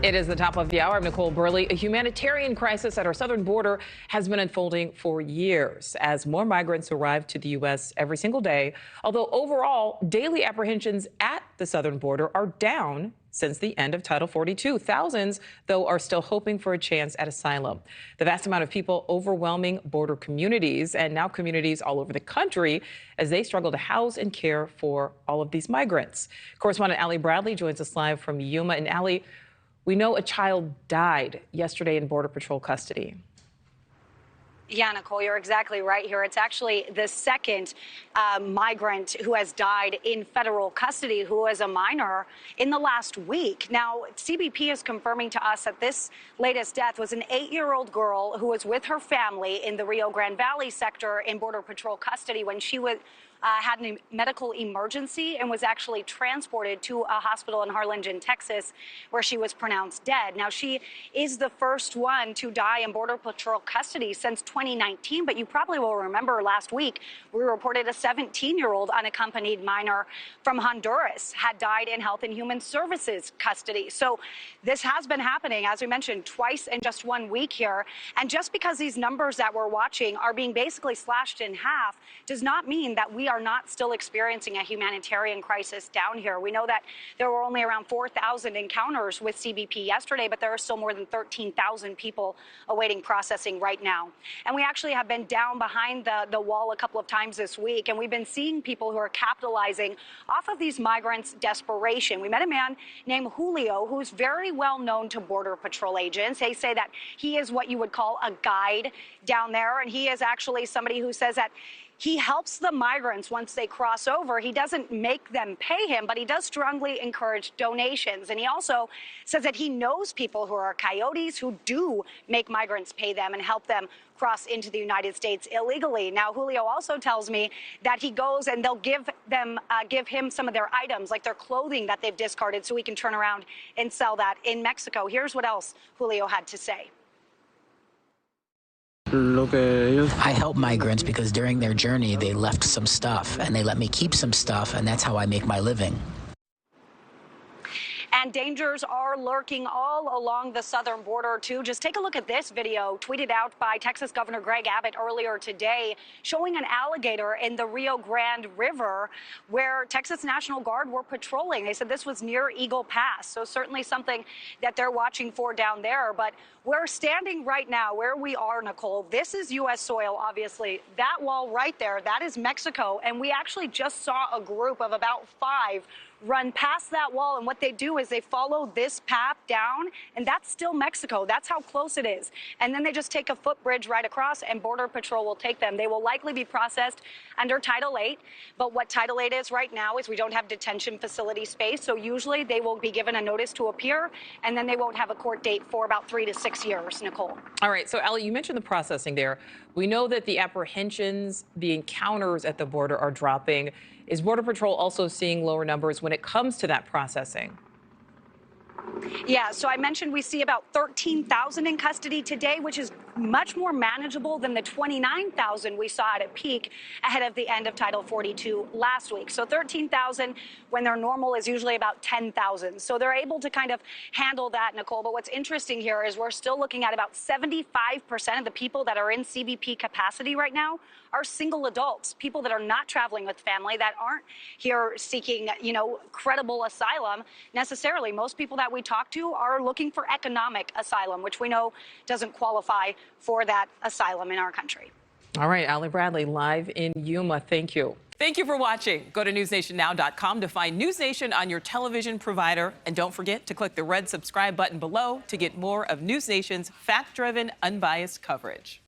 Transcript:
It is the top of the hour. I'm Nichole Berlie. A humanitarian crisis at our southern border has been unfolding for years as more migrants arrive to the U.S. every single day. Although overall, daily apprehensions at the southern border are down since the end of Title 42. Thousands, though, are still hoping for a chance at asylum. The vast amount of people overwhelming border communities and now communities all over the country as they struggle to house and care for all of these migrants. Correspondent Allie Bradley joins us live from Yuma. And Allie, we know a child died yesterday in Border Patrol custody. Yeah, Nichole, you're exactly right here. It's actually the second migrant who has died in federal custody, who was a minor, in the last week. Now, CBP is confirming to us that this latest death was an 8-year-old girl who was with her family in the Rio Grande Valley sector in Border Patrol custody when she had a medical emergency and was actually transported to a hospital in Harlingen, Texas, where she was pronounced dead. Now, she is the first one to die in Border Patrol custody since 2019, but you probably will remember last week we reported a 17-year-old unaccompanied minor from Honduras had died in Health and Human Services custody. So this has been happening, as we mentioned, twice in just 1 week here. And just because these numbers that we're watching are being basically slashed in half does not mean that we are not still experiencing a humanitarian crisis down here. We know that there were only around 4,000 encounters with CBP yesterday, but there are still more than 13,000 people awaiting processing right now. And we actually have been down behind the wall a couple of times this week, and we've been seeing people who are capitalizing off of these migrants' desperation. We met a man named Julio, who's very well known to Border Patrol agents. They say that he is what you would call a guide down there, and he is actually somebody who says that he helps the migrants once they cross over. He doesn't make them pay him, but he does strongly encourage donations. And he also says that he knows people who are coyotes who do make migrants pay them and help them cross into the United States illegally. Now, Julio also tells me that he goes and they'll give him some of their items, like their clothing that they've discarded, so he can turn around and sell that in Mexico. Here's what else Julio had to say. I help migrants because during their journey, they left some stuff and they let me keep some stuff, and that's how I make my living. And dangers are lurking all along the southern border, too. Just take a look at this video tweeted out by Texas Governor Greg Abbott earlier today, showing an alligator in the Rio Grande River where Texas National Guard were patrolling. They said this was near Eagle Pass, so certainly something that they're watching for down there. But we're standing right now where we are, Nichole. This is U.S. soil, obviously. That wall right there, that is Mexico. And we actually just saw a group of about 5 run past that wall, and what they do is they follow this path down, and that's still Mexico. That's how close it is. And then they just take a footbridge right across, and Border Patrol will take them. They will likely be processed under Title 8, but what Title 8 is right now is we don't have detention facility space, so usually they will be given a notice to appear, and then they won't have a court date for about 3 to 6 years, Nichole. All right, so Allie, you mentioned the processing there. We know that the apprehensions, the encounters at the border are dropping. Is Border Patrol also seeing lower numbers when it comes to that processing? Yeah, so I mentioned we see about 13,000 in custody today, which is much more manageable than the 29,000 we saw at a peak ahead of the end of Title 42 last week. So 13,000 when their normal is usually about 10,000. So they're able to kind of handle that, Nichole. But what's interesting here is we're still looking at about 75% of the people that are in CBP capacity right now are single adults, people that are not traveling with family, that aren't here seeking, credible asylum necessarily. Most people that we talk to are looking for economic asylum, which we know doesn't qualify for that asylum in our country. All right, Allie Bradley live in Yuma. Thank you. Thank you for watching. Go to newsnationnow.com to find News Nation on your television provider. And don't forget to click the red subscribe button below to get more of News Nation's fact-driven, unbiased coverage.